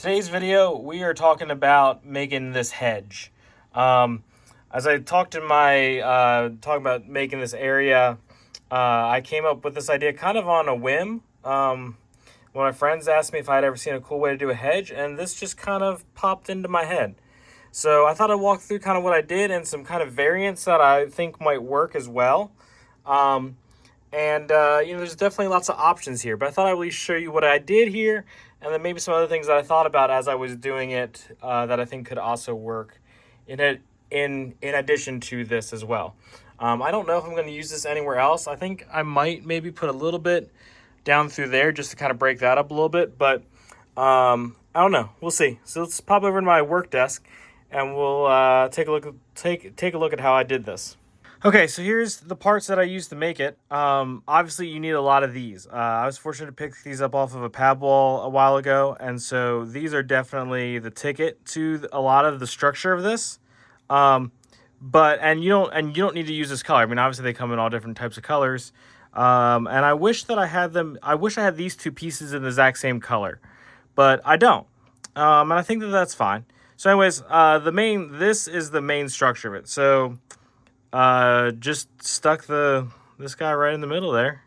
Today's video, we are talking about making this hedge. Um, as I talked in my talking about making this area, I came up with this idea kind of on a whim. One of my friends asked me if I'd ever seen a cool way to do a hedge, and this just kind of popped into my head. So I thought I'd walk through kind of what I did and some kind of variants that I think might work as well. Um, there's definitely lots of options here, but I thought I'd at least show you what I did here, and then maybe some other things that I thought about as I was doing it that I think could also work in addition to this as well. I don't know if I'm going to use this anywhere else. I think I might maybe put a little bit down through there just to kind of break that up a little bit, but I don't know. We'll see. So let's pop over to my work desk, and we'll take a look at how I did this. Okay, so here's the parts that I used to make it. Obviously, you need a lot of these. I was fortunate to pick these up off of a pad wall a while ago, and so these are definitely the ticket to a lot of the structure of this. And you don't need to use this color. I mean, obviously they come in all different types of colors. And I wish that I had them. I wish I had these two pieces in the exact same color, but I don't. And I think that that's fine. So, anyways, this is the main structure of it. So. Just stuck this guy right in the middle there,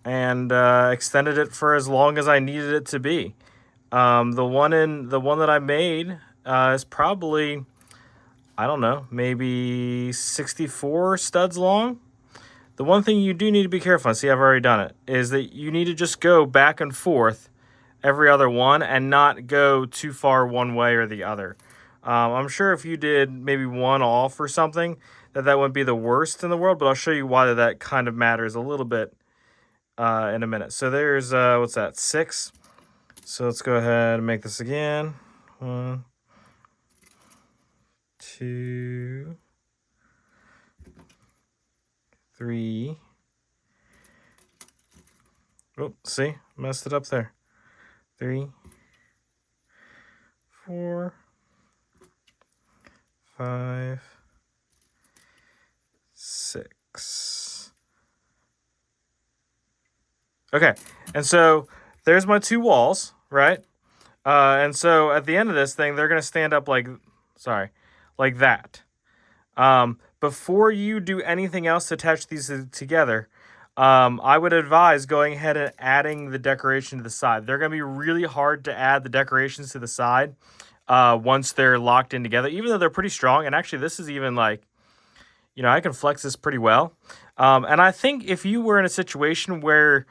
and extended it for as long as I needed it to be. The one that I made is probably, I don't know, maybe 64 studs long. The one thing you do need to be careful on, see, I've already done it, is that you need to just go back and forth every other one and not go too far one way or the other. I'm sure if you did maybe one off or something, that wouldn't be the worst in the world, but I'll show you why that kind of matters a little bit in a minute. So there's, what's that, 6? So let's go ahead and make this again. 1, 2, 3. Oh, see? Messed it up there. 3, 4, 5, 6. Okay, and so there's my 2 walls, right? And so at the end of this thing, they're going to stand up like that. Before you do anything else to attach these together, I would advise going ahead and adding the decoration to the side. They're going to be really hard to add the decorations to the side once they're locked in together, even though they're pretty strong. And actually, this is even like, I can flex this pretty well. And I think if you were in a situation where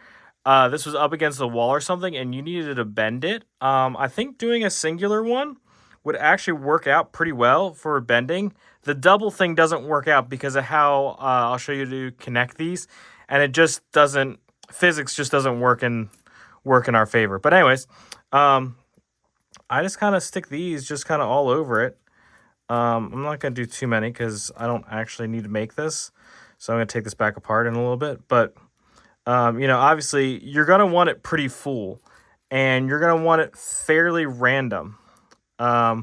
this was up against the wall or something and you needed to bend it, I think doing a singular one would actually work out pretty well for bending. The double thing doesn't work out because of how I'll show you to connect these, and it just doesn't, physics just doesn't work in our favor. But anyways, I just kind of stick these just kind of all over it. I'm not going to do too many because I don't actually need to make this. So I'm going to take this back apart in a little bit. But, obviously you're going to want it pretty full, and you're going to want it fairly random. I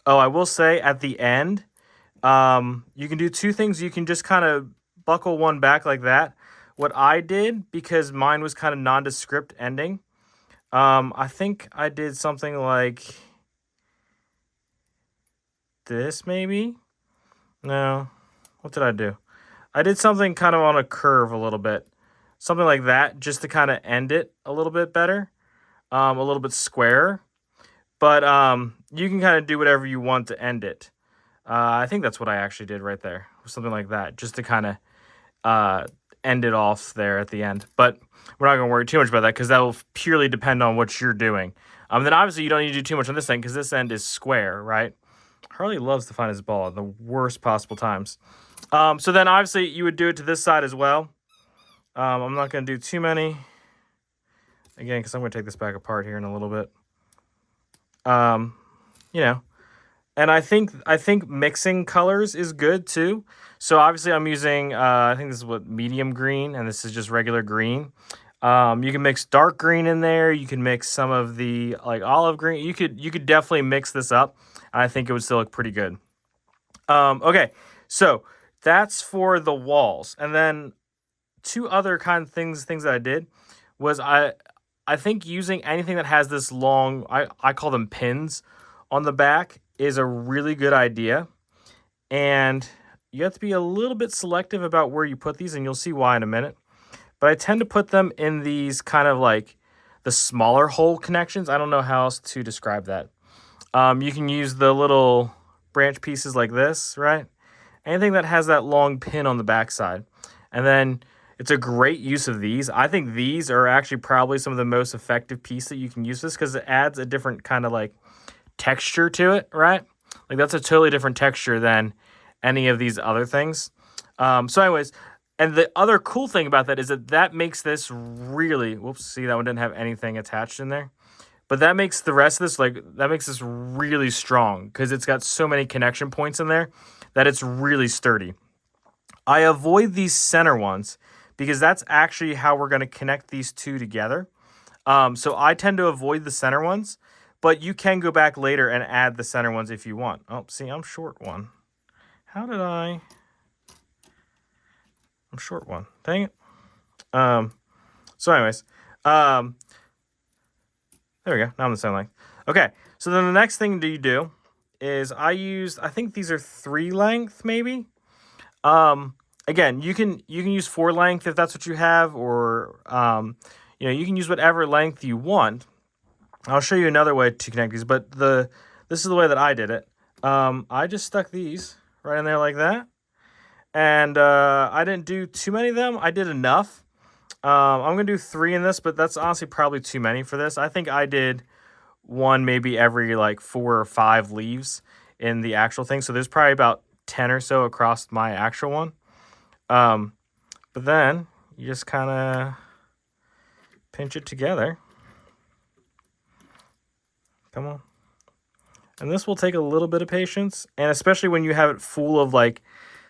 will say at the end, you can do 2 things. You can just kind of buckle one back like that. What I did, because mine was kind of nondescript ending, I think I did something like this maybe. No, what did I do? I did something kind of on a curve a little bit, something like that, just to kind of end it a little bit better, a little bit square. But you can kind of do whatever you want to end it. I think that's what I actually did right there, something like that, just to kind of end it off there at the end. But we're not going to worry too much about that because that will purely depend on what you're doing. Then obviously you don't need to do too much on this end because this end is square, right? Harley loves to find his ball at the worst possible times. So then obviously you would do it to this side as well. I'm not going to do too many. Again, because I'm going to take this back apart here in a little bit. And I think mixing colors is good too. So obviously I'm using, I think this is medium green, and this is just regular green. You can mix dark green in there. You can mix some of the like olive green. You could definitely mix this up. I think it would still look pretty good. Okay, so that's for the walls. And then 2 other kind of things that I did was I think using anything that has this long, I call them pins on the back, is a really good idea. And you have to be a little bit selective about where you put these, and you'll see why in a minute. But I tend to put them in these kind of like the smaller hole connections. I don't know how else to describe that. You can use the little branch pieces like this, right? Anything that has that long pin on the backside. And then it's a great use of these. I think these are actually probably some of the most effective piece that you can use this, because it adds a different kind of like texture to it, right? Like that's a totally different texture than any of these other things. So anyways, and the other cool thing about that is that makes this really, whoops, see, that one didn't have anything attached in there. But that makes the rest of this, like, that makes this really strong because it's got so many connection points in there that it's really sturdy. I avoid these center ones because that's actually how we're going to connect these two together. So I tend to avoid the center ones, but you can go back later and add the center ones if you want. Oh, see, I'm short one. How did I? I'm short one. Dang it. So anyways, there we go. Now I'm the same length. Okay, so then the next thing you do is I think these are 3 length maybe. Again, you can use 4 length if that's what you have, or you can use whatever length you want. I'll show you another way to connect these, but this is the way that I did it. I just stuck these right in there like that, and I didn't do too many of them. I did enough. I'm gonna do 3 in this, but that's honestly probably too many for this. I think I did one maybe every like 4 or 5 leaves in the actual thing, so there's probably about 10 or so across my actual one. But then you just kind of pinch it together. Come on. And this will take a little bit of patience, and especially when you have it full of like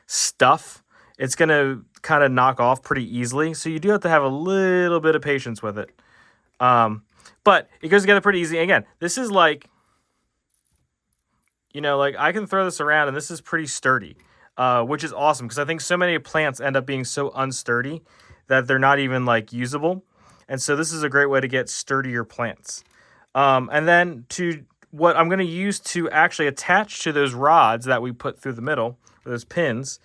stuff, it's going to kind of knock off pretty easily. So you do have to have a little bit of patience with it. But it goes together pretty easy. Again, this is like, like I can throw this around and this is pretty sturdy, which is awesome because I think so many plants end up being so unsturdy that they're not even like usable. And so this is a great way to get sturdier plants. And then what I'm going to use to actually attach to those rods that we put through the middle, or those pins,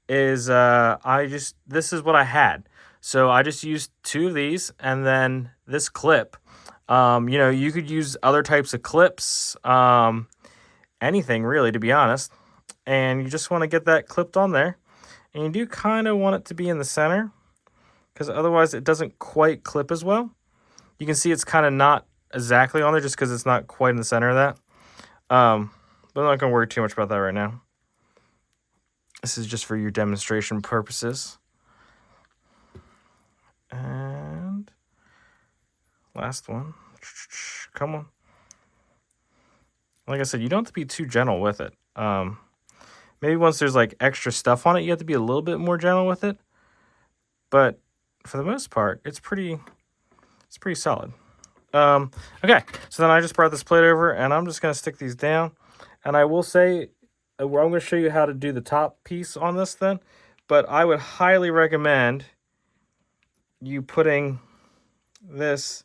is this is what I had. So I just used 2 of these and then this clip. You could use other types of clips, anything really, to be honest. And you just want to get that clipped on there. And you do kind of want it to be in the center because otherwise it doesn't quite clip as well. You can see it's kind of not exactly on there just because it's not quite in the center of that. But I'm not going to worry too much about that right now. This is just for your demonstration purposes. And last one. Come on. Like I said, you don't have to be too gentle with it. Maybe once there's like extra stuff on it, you have to be a little bit more gentle with it. But for the most part, it's pretty solid. Okay, so then I just brought this plate over, and I'm just going to stick these down. And I will say, I'm going to show you how to do the top piece on this then. But I would highly recommend you putting this,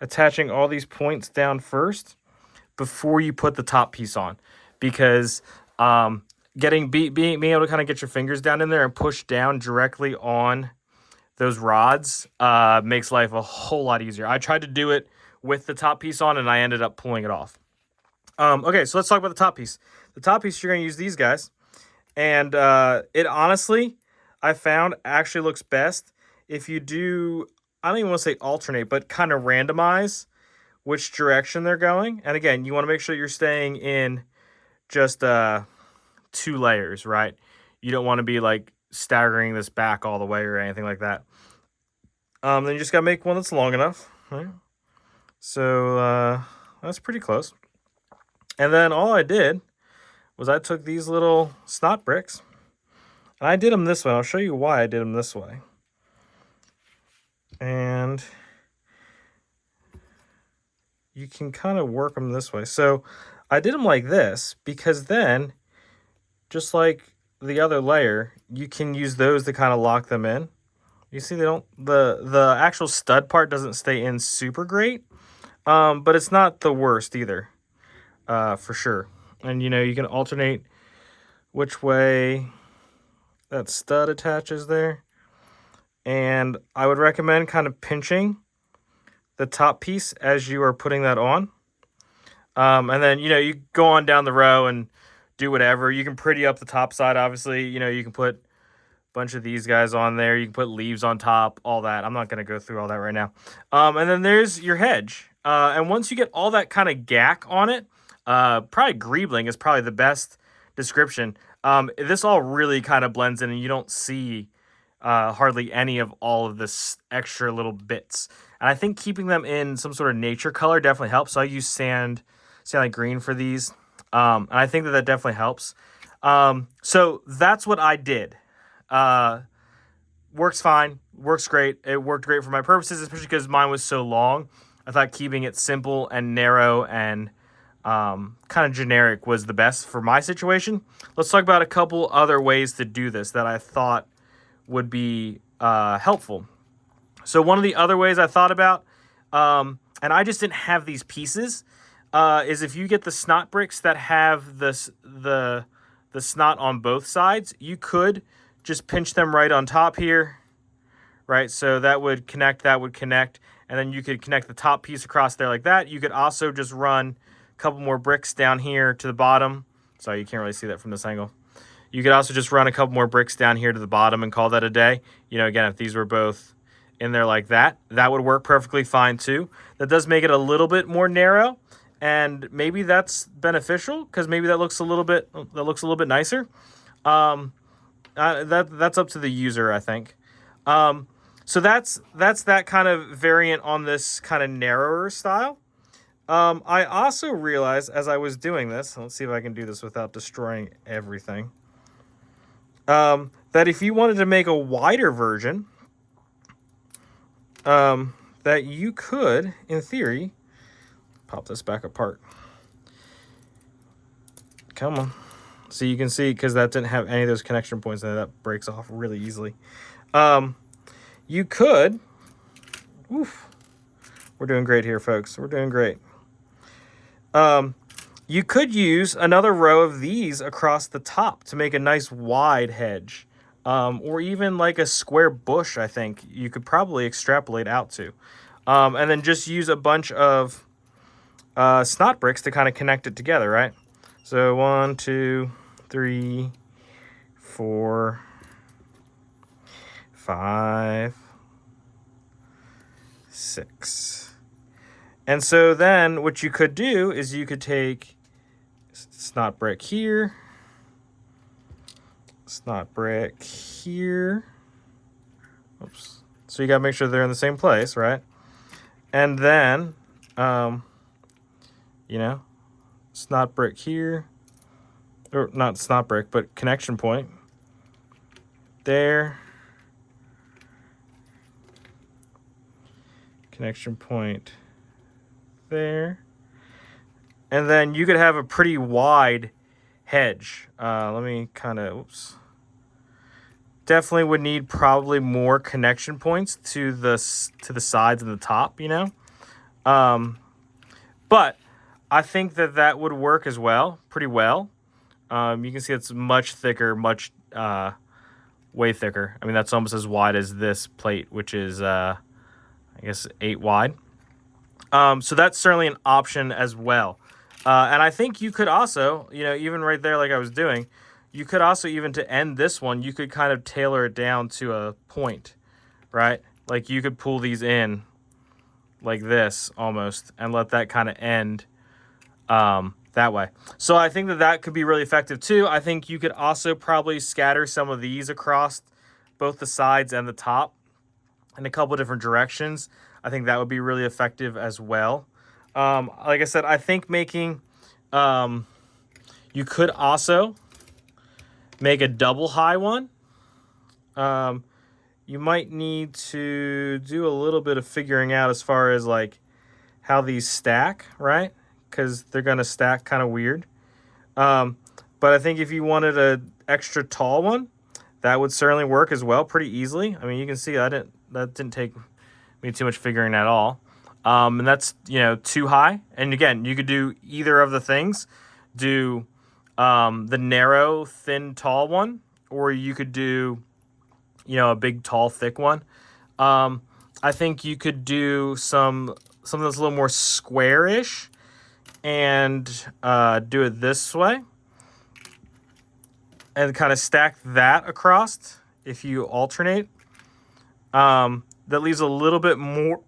attaching all these points down first before you put the top piece on. Because being able to kind of get your fingers down in there and push down directly on those rods makes life a whole lot easier. I tried to do it with the top piece on, and I ended up pulling it off. Okay, so let's talk about the top piece. The top piece, you're going to use these guys. And it honestly, I found, actually looks best if you do, I don't even want to say alternate, but kind of randomize which direction they're going. And again, you want to make sure you're staying in just 2 layers, right? You don't want to be like staggering this back all the way or anything like that. Then you just got to make one that's long enough, right? So that's pretty close. And then all I did was I took these little snot bricks and I did them this way. I'll show you why I did them this way. And you can kind of work them this way. So I did them like this because then, just like the other layer, you can use those to kind of lock them in. You see, they don't, the actual stud part doesn't stay in super great, but it's not the worst either, for sure. And you know, you can alternate which way that stud attaches there. And I would recommend kind of pinching the top piece as you are putting that on. And then, you know, you go on down the row and do whatever. You can pretty up the top side, obviously. You know, you can put a bunch of these guys on there. You can put leaves on top, all that. I'm not going to go through all that right now. And then there's your hedge. And once you get all that kind of gack on it, probably greebling is probably the best description. This all really kind of blends in, and you don't see hardly any of all of this extra little bits. And I think keeping them in some sort of nature color definitely helps. So I use sand like green for these. And I think that definitely helps. So that's what I did. Works fine. Works great. It worked great for my purposes, especially because mine was so long. I thought keeping it simple and narrow and kind of generic was the best for my situation. Let's talk about a couple other ways to do this that I thought would be helpful. So one of the other ways I thought about, and I just didn't have these pieces, is if you get the snot bricks that have the snot on both sides, you could just pinch them right on top here, right? So that would connect, and then you could connect the top piece across there like that. You could also just run a couple more bricks down here to the bottom. Sorry, you can't really see that from this angle. You could also just run a couple more bricks down here to the bottom and call that a day. You know, again, if these were both in there like that, that would work perfectly fine too. That does make it a little bit more narrow, and maybe that's beneficial because maybe that looks a little bit nicer. That's up to the user, I think. So that's that kind of variant on this kind of narrower style. I also realized as I was doing this, let's see if I can do this without destroying everything, that if you wanted to make a wider version, that you could, in theory, pop this back apart. Come on. So you can see, because that didn't have any of those connection points, and that breaks off really easily. You could, oof, we're doing great here, folks. We're doing great. You could use another row of these across the top to make a nice wide hedge. Or even like a square bush, I think you could probably extrapolate out to. And then just use a bunch of snot bricks to kind of connect it together, right? So 1, 2, 3, 4, 5, 6. And so then what you could do is you could take snot brick here, snot brick here. Oops. So you got to make sure they're in the same place, right? And then, you know, snot brick here. Or not snot brick, but connection point. There. Connection point there. And then you could have a pretty wide hedge. Let me kind of, oops. Definitely would need probably more connection points to the sides and the top, you know. But I think that would work as well, pretty well. You can see it's much thicker, way thicker. I mean, that's almost as wide as this plate, which is, I guess, 8 wide. So that's certainly an option as well. And I think you could also, you know, even right there like I was doing, you could also, even to end this one, you could kind of tailor it down to a point, right? Like you could pull these in like this almost and let that kind of end that way. So I think that could be really effective too. I think you could also probably scatter some of these across both the sides and the top in a couple different directions. I think that would be really effective as well. Like I said, I think making, you could also make a double high one. You might need to do a little bit of figuring out as far as like how these stack, right? Because they're going to stack kind of weird. But I think if you wanted an extra tall one, that would certainly work as well pretty easily. I mean, you can see that didn't take me too much figuring at all. And that's, too high. And again, you could do either of the things. Do the narrow, thin, tall one, or you could do, a big, tall, thick one. I think you could do something that's a little more square-ish and do it this way. And kind of stack that across if you alternate. That leaves a little bit more,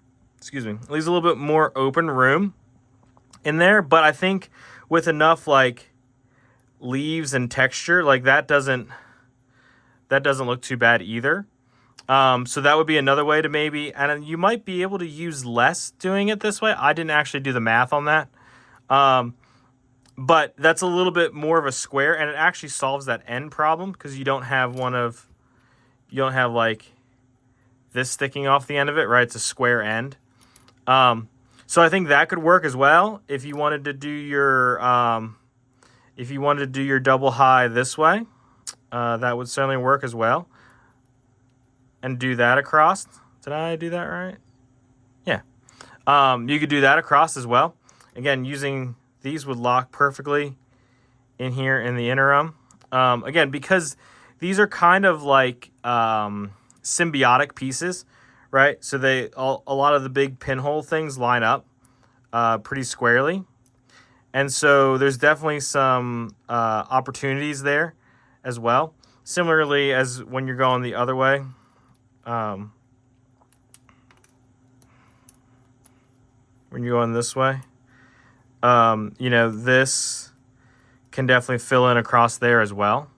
leaves a little bit more open room in there. But I think with enough like leaves and texture, like that doesn't look too bad either. So that would be another way to maybe, and you might be able to use less doing it this way. I didn't actually do the math on that. But that's a little bit more of a square, and it actually solves that end problem because you don't have like this sticking off the end of it, right? It's a square end. So I think that could work as well if you wanted to do your double high this way. That would certainly work as well. And do that across. Did I do that right? Yeah. You could do that across as well. Again, using these would lock perfectly in here in the interim. Again, because these are kind of like symbiotic pieces, right? So a lot of the big pinhole things line up pretty squarely. And so there's definitely some opportunities there as well. Similarly as when you're going the other way. When you're going this way. This can definitely fill in across there as well.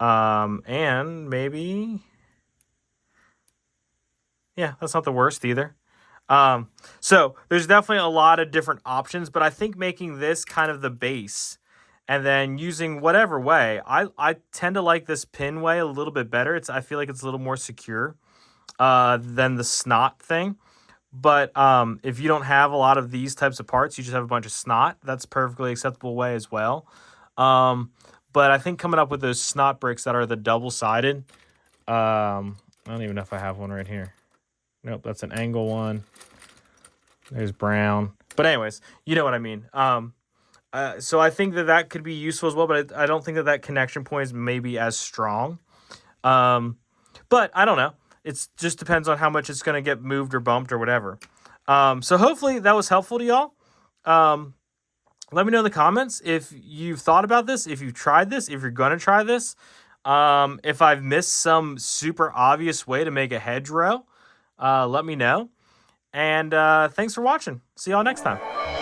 And maybe, yeah, that's not the worst either. So there's definitely a lot of different options, but I think making this kind of the base and then using whatever way, I tend to like this pin way a little bit better. I feel like it's a little more secure than the snot thing. But if you don't have a lot of these types of parts, you just have a bunch of snot, that's a perfectly acceptable way as well. But I think coming up with those snot bricks that are the double-sided, I don't even know if I have one right here. Nope, that's an angle one. There's brown. But anyways, you know what I mean. So I think that could be useful as well, but I don't think that connection point is maybe as strong. But I don't know. It just depends on how much it's going to get moved or bumped or whatever. So hopefully that was helpful to y'all. Let me know in the comments if you've thought about this, if you've tried this, if you're going to try this. If I've missed some super obvious way to make a hedgerow, let me know. And thanks for watching. See y'all next time.